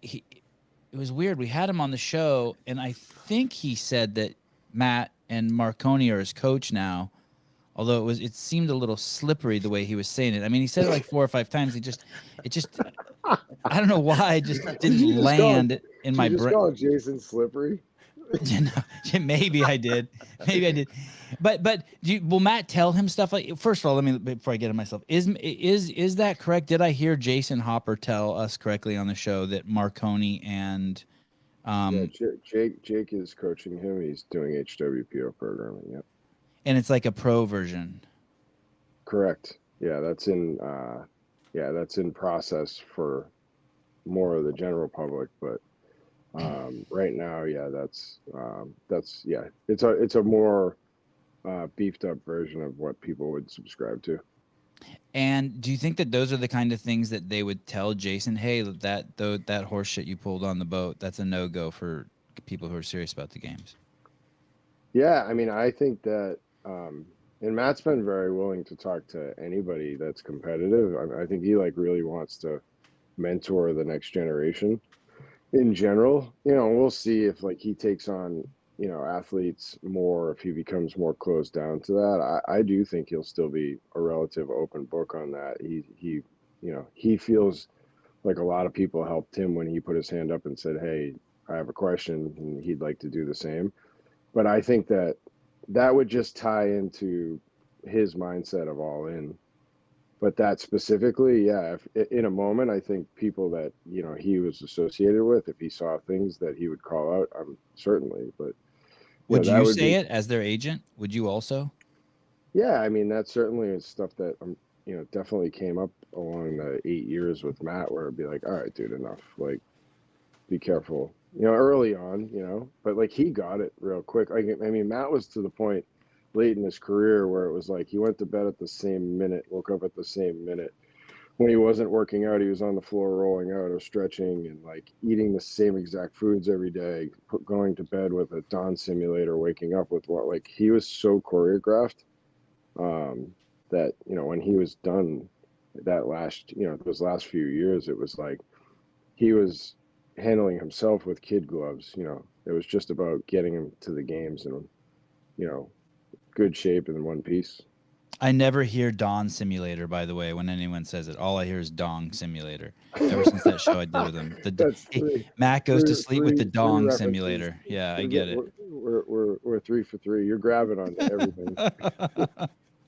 he it was weird. We had him on the show, and I think he said that Matt and Marconi are his coach now. Although it seemed a little slippery the way he was saying it. I mean, he said it like 4 or 5 times. It just, I don't know why it just Did didn't you just call it? land in Did my you just brain. call it Jason Slippery? You know, maybe I did. Maybe I did. But will Matt tell him stuff like? First of all, let me before I get to myself. Is that correct? Did I hear Jason Hopper tell us correctly on the show that Marconi and Yeah, um Jake is coaching him. He's doing HWPO programming. Yep. and it's like a pro version? Correct. That's in process for more of the general public, but right now, yeah, it's a more beefed up version of what people would subscribe to. And do you think that those are the kind of things that they would tell Jason? Hey, that horse shit you pulled on the boat, that's a no go for people who are serious about the games. Yeah, I mean, I think that, and Matt's been very willing to talk to anybody that's competitive. I think he like really wants to mentor the next generation in general. We'll see if like he takes on, athletes more, if he becomes more closed down to that. I do think he'll still be a relative open book on that. He feels like a lot of people helped him when he put his hand up and said, "Hey, I have a question," and he'd like to do the same. But I think that would just tie into his mindset of all in. But that specifically, yeah, if in a moment, I think people that, he was associated with, if he saw things that he would call out, certainly. But, Would that you would say be, it as their agent? Would you also? yeah, I mean, that certainly is stuff that, definitely came up along the 8 years with Matt, where it'd be like, all right, dude, enough. Like, be careful, early on, but like he got it real quick. I mean, Matt was to the point late in his career where it was like he went to bed at the same minute, woke up at the same minute. When he wasn't working out, he was on the floor rolling out or stretching and like eating the same exact foods every day, going to bed with a dawn simulator, waking up with what, like he was so choreographed, that, when he was done that last, those last few years, it was like he was handling himself with kid gloves. It was just about getting him to the games in, you know, good shape and in one piece. I never hear Dawn Simulator, by the way, when anyone says it. All I hear is Dong Simulator. Ever since that show I did with him, That's hey, Matt goes to sleep with the three Dong references. Simulator. Yeah, I We're, get it. we're 3 for 3. You're grabbing onto everything.